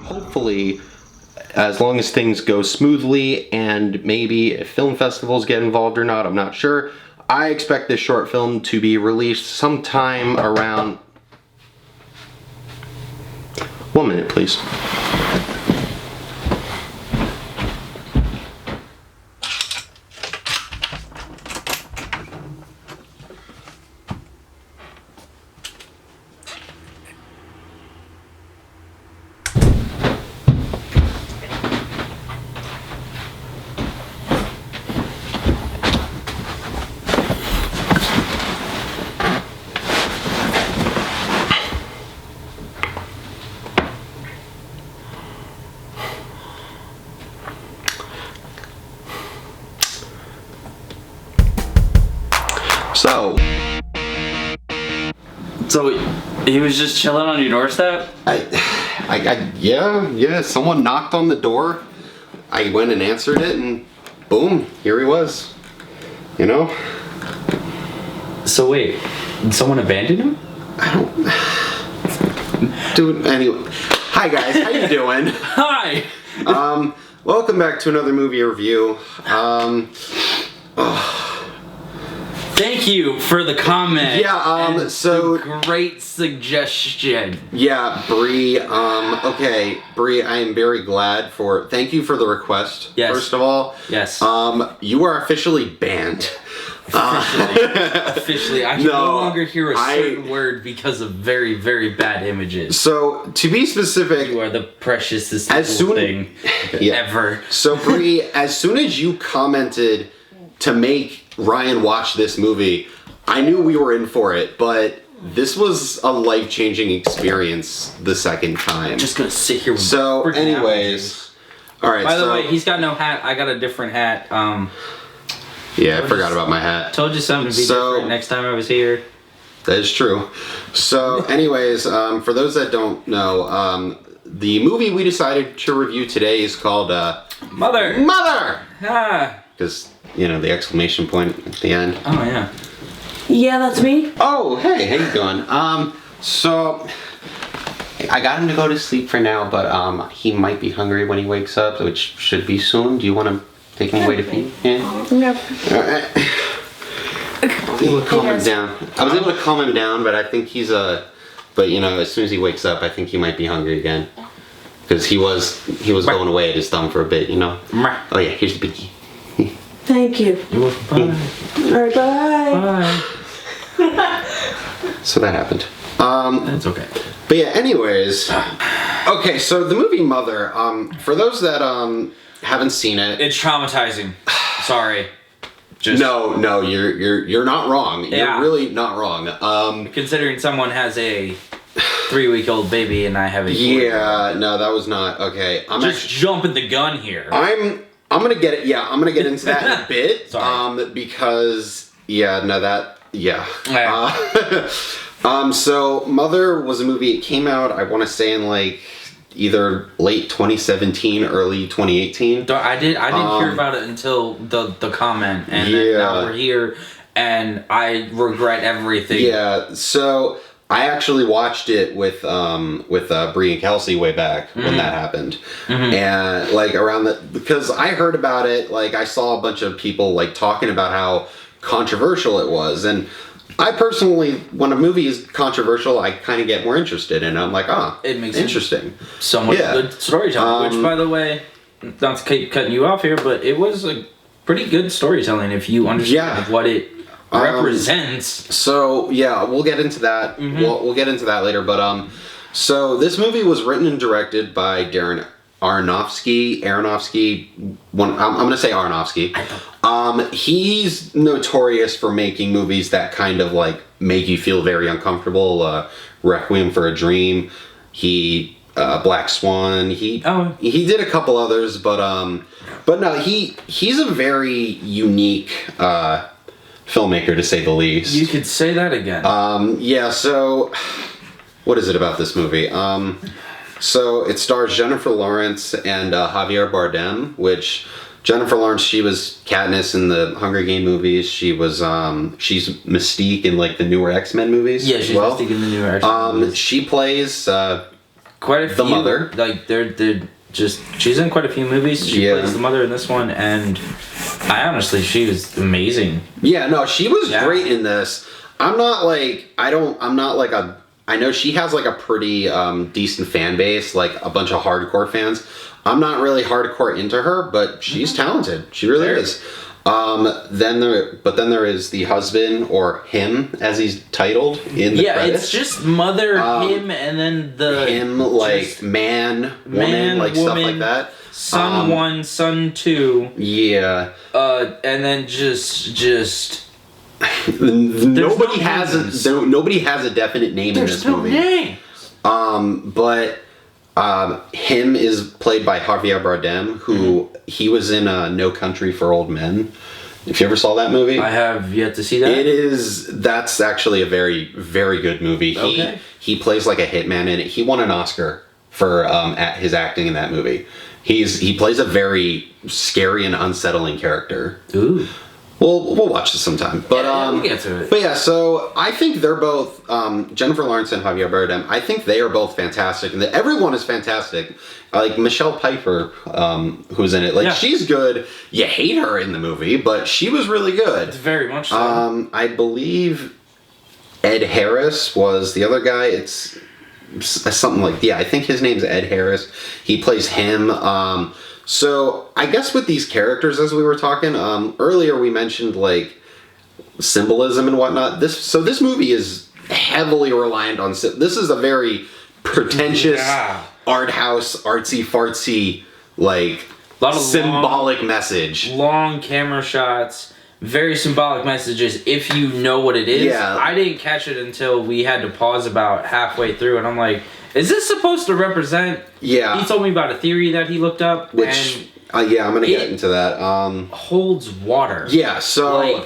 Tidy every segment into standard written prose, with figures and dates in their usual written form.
hopefully, as long as things go smoothly, and maybe if film festivals get involved or not, I'm not sure, I expect this short film to be released sometime around... 1 minute, please. So he was just chilling on your doorstep? Yeah, someone knocked on the door. I went and answered it, and boom, here he was. You know? So wait, did someone abandon him? I don't... Dude, anyway. Hi guys, how you doing? Hi! Welcome back to another movie review. Thank you for the comment. Yeah, so... Great suggestion. Yeah, Bree, okay, Bree, I am very glad for... Thank you for the request, yes. First of all. Yes. You are officially banned. Officially. I can no longer hear a certain word because of very, very bad images. So, to be specific... You are the preciousest little thing ever. So, Bree, as soon as you commented to make Ryan watch this movie, I knew we were in for it, but this was a life-changing experience the second time. I'm just gonna sit here with so, anyways... Alright, By the way, he's got no hat. I got a different hat. Yeah, I forgot about my hat. Told you something to be different next time I was here. That is true. So, anyways, for those that don't know, the movie we decided to review today is called, Mother! Mother! Ah! Because, you know, the exclamation point at the end. Oh, yeah. Yeah, that's me. Oh, hey, how you doing? So, I got him to go to sleep for now, but, he might be hungry when he wakes up, which should be soon. Do you want to take him away to feed? Yeah? Yep. Alright. I was able to calm him down. I was able to calm him down, but I think he's, but, you know, as soon as he wakes up, I think he might be hungry again. Because he was going away at his thumb for a bit, you know? Oh, yeah, here's the biggie. Thank you. You're welcome. Bye. Alright, bye. Bye. So that happened. That's okay. But yeah, anyways. Okay, so the movie Mother, for those that haven't seen it, it's traumatizing. Sorry. Just No, you're not wrong. Yeah. You're really not wrong. Considering someone has a 3-week-old baby and I have a 4-year-old. No, that was not okay. I'm just jumping the gun here. I'm gonna get it. Yeah, I'm gonna get into that in a bit. Sorry. Because so Mother was a movie. It came out, I want to say, in like either late 2017, early 2018. I didn't hear about it until the comment, and then now we're here, and I regret everything. Yeah. So I actually watched it with Bree and Kelsey way back when that happened, and like around because I heard about it, like I saw a bunch of people like talking about how controversial it was, and I personally, when a movie is controversial, I kind of get more interested in it. I'm like, it makes interesting. So much good storytelling, which, by the way, not to keep cutting you off here, but it was a pretty good storytelling if you understand what it represents. So yeah, we'll get into that. We'll get into that later. But so this movie was written and directed by Darren Aronofsky. I'm gonna say Aronofsky. He's notorious for making movies that kind of like make you feel very uncomfortable. Requiem for a Dream. Black Swan. He did a couple others, but no, he's a very unique filmmaker, to say the least. You could say that again. Yeah. So, what is it about this movie? So it stars Jennifer Lawrence and Javier Bardem, which Jennifer Lawrence, she was Katniss in the Hunger Games movies. She's Mystique in like the newer X-Men movies. Yeah, she's Mystique in the newer X-Men movies. She plays quite a few. The mother. Like they're just she's in quite a few movies. She plays the mother in this one, and she was amazing. Yeah, no, she was great in this. I know she has like a pretty decent fan base, like a bunch of hardcore fans. I'm not really hardcore into her, but she's talented. She really is. Then there is the husband, or him as he's titled in the credits. It's just mother, him, and then the him, like man, woman, like stuff like that. Son 1, son 2. Yeah. And then just nobody has a definite name in this movie. Names. But him is played by Javier Bardem, who he was in No Country for Old Men. If you ever saw that movie, I have yet to see that. That's actually a very, very good movie. Okay. He plays like a hitman in it. He won an Oscar for his acting in that movie. He plays a very scary and unsettling character. Ooh. We'll watch this sometime. But we'll get to it. But yeah, so I think they're both Jennifer Lawrence and Javier Bardem. I think they are both fantastic, and everyone is fantastic. Like Michelle Pfeiffer, who's in it. Like she's good. You hate her in the movie, but she was really good. It's very much so. I believe Ed Harris was the other guy. It's something like I think his name's Ed Harris. He plays him. So I guess with these characters, as we were talking earlier, we mentioned like symbolism and whatnot. This movie is heavily reliant on. This is a very pretentious art house, artsy fartsy, like symbolic message. Long camera shots, very symbolic messages. If you know what it is, I didn't catch it until we had to pause about halfway through, and I'm like, is this supposed to represent? Yeah. He told me about a theory that he looked up, which I'm gonna get into that. Holds water. Yeah. So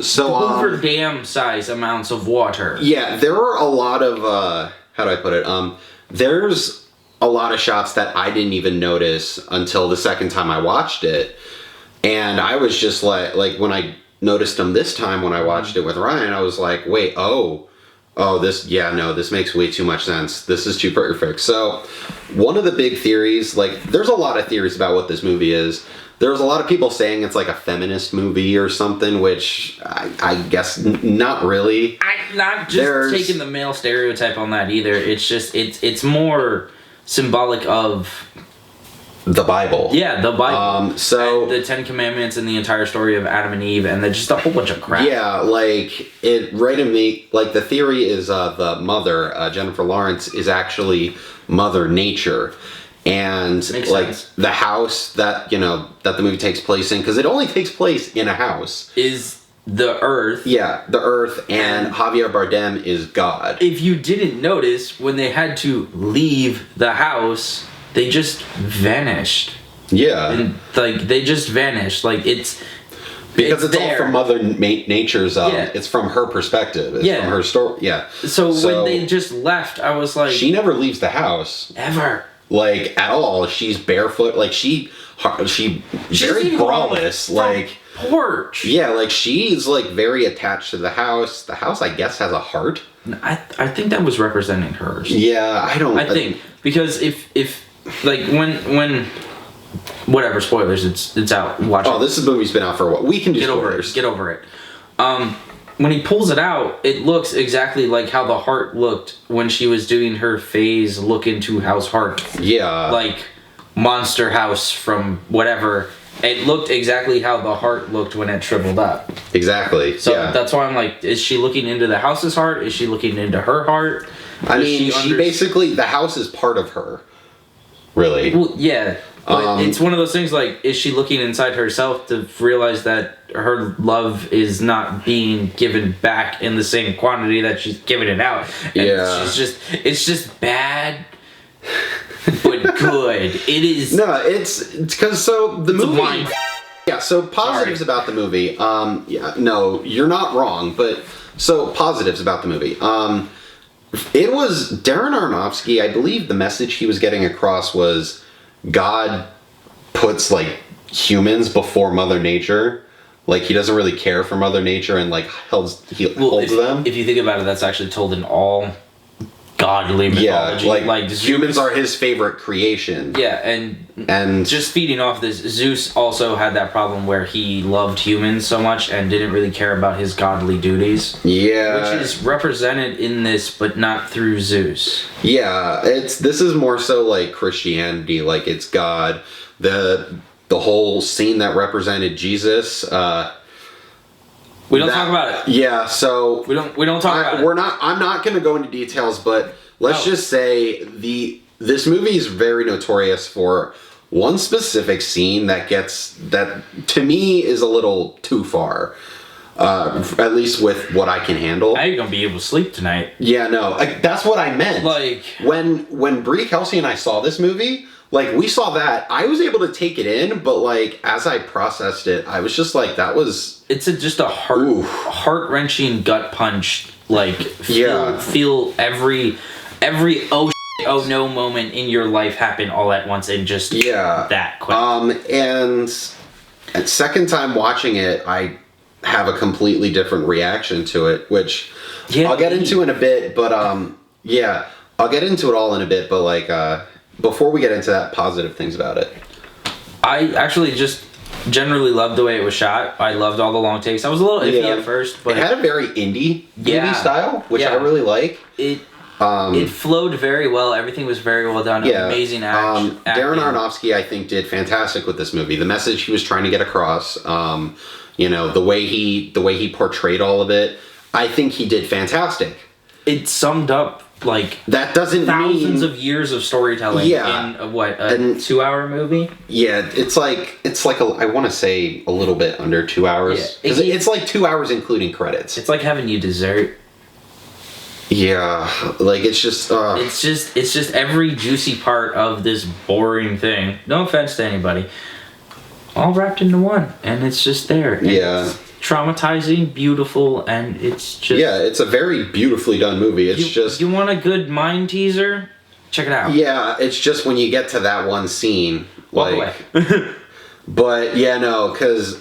over dam size amounts of water. Yeah, there are a lot of how do I put it? There's a lot of shots that I didn't even notice until the second time I watched it, and I was just like when I noticed them this time when I watched it with Ryan, I was like, wait, this makes way too much sense. This is too perfect. So, one of the big theories, like, there's a lot of theories about what this movie is. There's a lot of people saying it's like a feminist movie or something, which I guess not really. I'm not just taking the male stereotype on that either. It's just, it's more symbolic of the Bible. Yeah, the Bible. So and the Ten Commandments and the entire story of Adam and Eve, and then just a whole bunch of crap. Yeah, like it right in me. Like the theory is the mother, Jennifer Lawrence, is actually Mother Nature, and makes like sense. The house that that the movie takes place in, because it only takes place in a house, is the Earth. Yeah, the Earth, and Javier Bardem is God. If you didn't notice, when they had to leave the house, they just vanished. Yeah. And, like, they just vanished. Like, because it's all from Mother Nature's, it's from her perspective. It's from her story. Yeah. So when they just left, I was like... She never leaves the house. Ever. Like, at all. She's barefoot. Like, she's very braless. Like... porch. Yeah, like, she's, like, very attached to the house. The house, I guess, has a heart. I think that was representing hers. Yeah, I think. Because if like, when... Whatever, spoilers, it's out. Watch it. Oh, this movie's been out for a while. We can do spoilers. Get over it. When he pulls it out, it looks exactly like how the heart looked when she was doing her phase look into House Heart. Yeah. Like Monster House from whatever. It looked exactly how the heart looked when it shriveled up. Exactly. So that's why I'm like, is she looking into the house's heart? Is she looking into her heart? I mean, she basically, the house is part of her. Really. Well, yeah. But it's one of those things like, is she looking inside herself to realize that her love is not being given back in the same quantity that she's giving it out? And it's just bad, but good. It is. No, it's because the movie. Yeah, so positives about the movie. No, you're not wrong, but so positives about the movie. It was Darren Aronofsky, I believe the message he was getting across was God puts like humans before Mother Nature. Like he doesn't really care for Mother Nature and like holds them. If you think about it, that's actually told in all godly mythology. Yeah, like Zeus, humans are his favorite creation. Yeah, and just feeding off this, Zeus also had that problem where he loved humans so much and didn't really care about his godly duties. Yeah, which is represented in this, but not through Zeus. Yeah, this is more so like Christianity, like it's God. The whole scene that represented Jesus. We don't talk about it. Yeah, so we don't talk about it. I'm not going to go into details, but let's just say this movie is very notorious for one specific scene that to me is a little too far. At least with what I can handle. How are you gonna be able to sleep tonight? Yeah, no, that's what I meant. Like when Brie, Kelsey, and I saw this movie, like we saw that, I was able to take it in, but like as I processed it, I was just like, that was. It's just a heart-wrenching gut punch. Like feel every oh no moment in your life happen all at once and just that quick. And second time watching it, I have a completely different reaction to it, which I'll get into in a bit, but I'll get into it all in a bit, but like before we get into that, positive things about it. I actually just generally loved the way it was shot. I loved all the long takes. I was a little iffy at first, but it had a very indie movie style, which I really like. It flowed very well. Everything was very well done. Yeah. Amazing action. Darren Aronofsky, I think, did fantastic with this movie. The message he was trying to get across, the way he portrayed all of it, I think he did fantastic. It summed up like that doesn't thousands of years of storytelling in a 2-hour movie. Yeah, it's like I want to say a little bit under 2 hours because it's like 2 hours including credits. It's like having you dessert. Yeah, like it's just it's just every juicy part of this boring thing. No offense to anybody. All wrapped into one, and it's just there. And it's traumatizing, beautiful, and it's just it's a very beautifully done movie. It's you want a good mind teaser? Check it out. Yeah, it's just when you get to that one scene, walk away. But because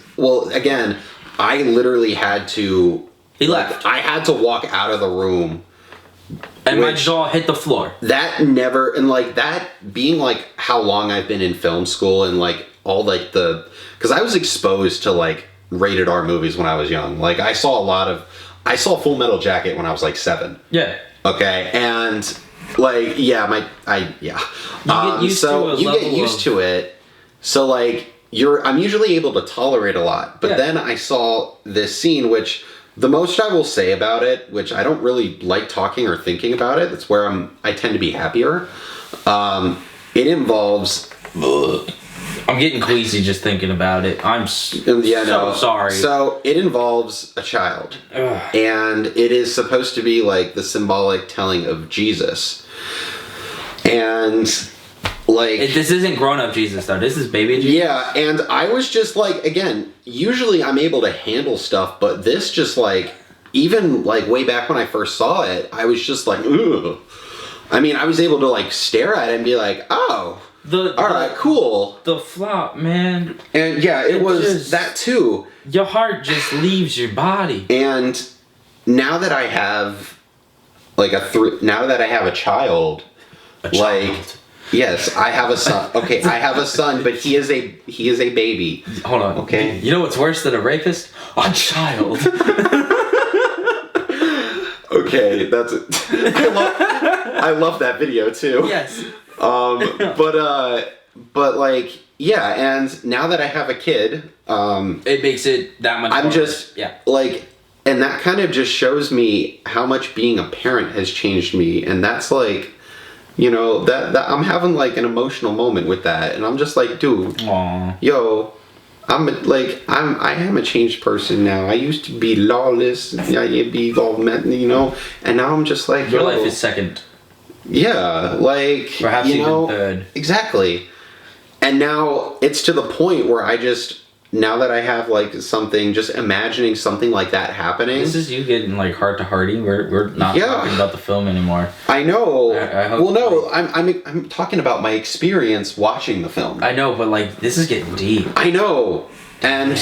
again, I literally had to. He left. I had to walk out of the room. And my jaw hit the floor. That never, and like that being like how long I've been in film school and like all like because I was exposed to like rated R movies when I was young. Like I saw Full Metal Jacket when I was like 7. Yeah. Okay, and like you get used to it. So like I'm usually able to tolerate a lot, but then I saw this scene which. The most I will say about it, which I don't really like talking or thinking about it, that's where I tend to be happier. It involves. I'm getting queasy just thinking about it. I'm sorry. So it involves a child, and it is supposed to be like the symbolic telling of Jesus, and. This isn't grown-up Jesus though. This is baby Jesus. Yeah, and I was just like, again, usually I'm able to handle stuff, but this just like, even like way back when I first saw it, I was just like, ugh. I mean, I was able to like stare at it and be like, oh, all right, cool. The flop, man. And yeah, it was that too. Your heart just leaves your body. And now that I have like now that I have a child. Yes, I have a son. Okay, I have a son, but he is a baby. Hold on. Okay. You know what's worse than a rapist? A child. Okay, that's it. I love that video too. Yes. But like and now that I have a kid, it makes it that much. I'm just like, and that kind of just shows me how much being a parent has changed me, and that's like. That I'm having like an emotional moment with that, and I'm just like, dude, yo, I am a changed person now. I used to be lawless, be all and now I'm just like, your life is second. Yeah, like perhaps even third. Exactly, and now it's to the point where now that I have like something, just imagining something like that happening. This is you getting like heart-to-hearty. We're not talking about the film anymore. I know. I hope. Well, no, I'm talking about my experience watching the film. I know, but like this is getting deep. I know, and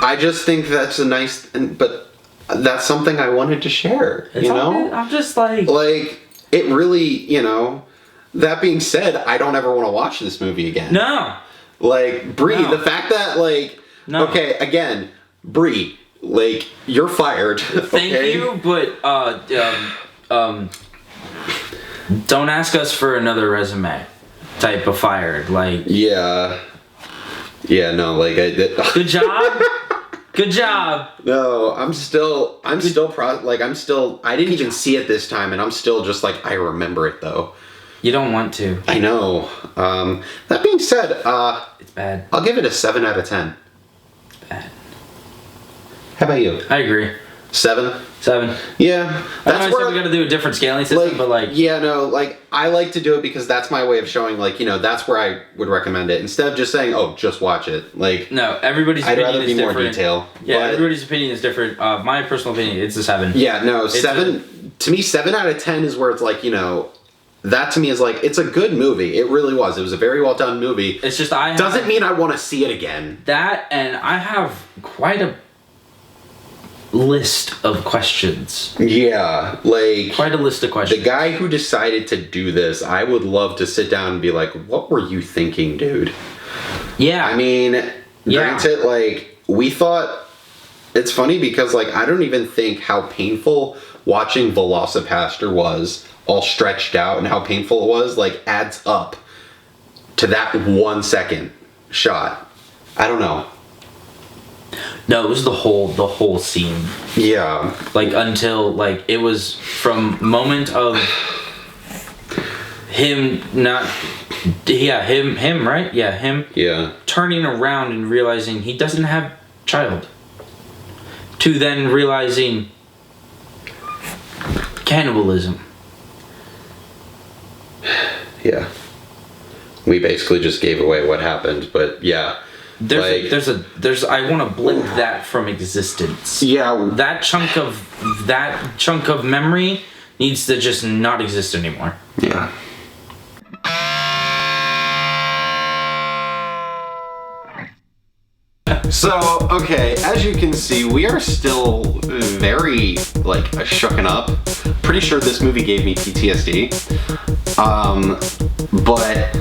I just think that's a nice, but that's something I wanted to share. I'm just like it really, you know. That being said, I don't ever want to watch this movie again. No. Like Bree, No. the fact that like, no. Okay, again, Bree, like you're fired. Thank you, but don't ask us for another resume. Type of fired, like. Yeah. No, like I did. Good job. Good job. No, I didn't even see it this time, and I'm still just like, I remember it though. You don't want to. I know. That being said, it's bad. I'll give it a 7 out of 10. It's bad. How about you? I agree. 7? 7. Yeah. That's where we got to do a different scaling system, but like. Yeah, no, like I like to do it because that's my way of showing, like, you know, that's where I would recommend it instead of just saying, oh, just watch it. Like, no, everybody's opinion I'd rather is be more different. detail. Yeah, but, everybody's opinion is different. My personal opinion, it's a 7. Yeah, no, 7. To me, 7 out of 10 is where it's like, you know. That to me is like, it's a good movie. It really was. It was a very well done movie. It's just doesn't mean I want to see it again. That, and I have quite a list of questions. Yeah, like quite a list of questions. The guy who decided to do this, I would love to sit down and be like, what were you thinking, dude? Yeah. I mean, granted, like, we thought, it's funny because, like, I don't even think how painful watching Velocipaster was all stretched out and how painful it was, like, adds up to that 1 second shot. I don't know. No, it was the whole scene. Yeah. Like, until, like, it was from moment of him not... Yeah, him, right? Yeah, him. Yeah. Turning around and realizing he doesn't have child. To then realizing cannibalism. Yeah. We basically just gave away what happened, but yeah. There's I want to blink that from existence. Yeah. That chunk of memory needs to just not exist anymore. Yeah. So, okay, as you can see, we are still very, like, shooken up. Pretty sure this movie gave me PTSD. But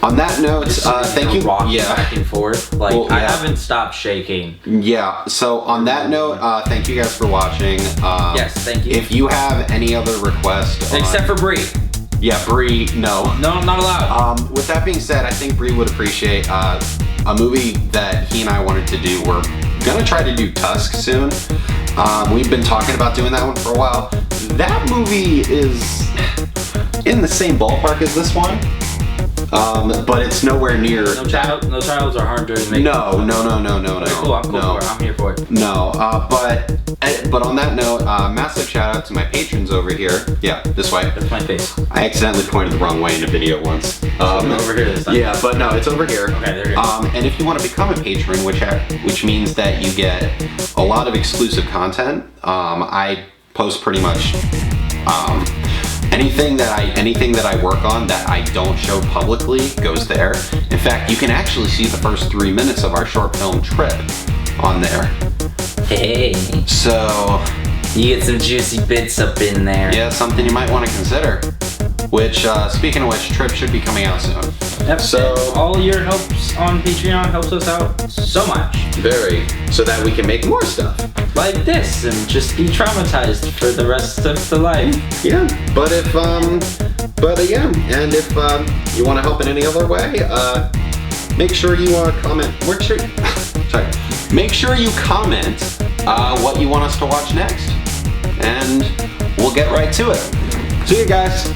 on that note, thank you. Yeah, back and forth. Like, well, yeah. I haven't stopped shaking. Yeah. So on that note, thank you guys for watching. Yes, thank you. If you have any other requests, except for Bree. Yeah, Bree. No, I'm not allowed. With that being said, I think Bree would appreciate a movie that he and I wanted to do. We're gonna try to do Tusk soon. We've been talking about doing that one for a while. That movie is in the same ballpark as this one, but it's nowhere near. No childs are harmed during making. No. Okay, cool, I'm cool for it. I'm here for it. No, but on that note, massive shout out to my patrons over here. Yeah, this way. That's my face. I accidentally pointed the wrong way in a video once. Over here this time. Yeah, but no, it's over here. Okay, there you go. And if you want to become a patron, which means that you get a lot of exclusive content, I post pretty much anything that I work on that I don't show publicly goes there. In fact, you can actually see the first 3 minutes of our short film Trip on there. Hey. So you get some juicy bits up in there. Yeah, something you might want to consider. Which, speaking of which, Trip should be coming out soon. Yep. So all your helps on Patreon helps us out so much. Very. So that we can make more stuff. Like this, and just be traumatized for the rest of the life. Yeah, but if, yeah, and if, you want to help in any other way, make sure you, comment, make sure you comment, what you want us to watch next, and we'll get right to it. See you guys.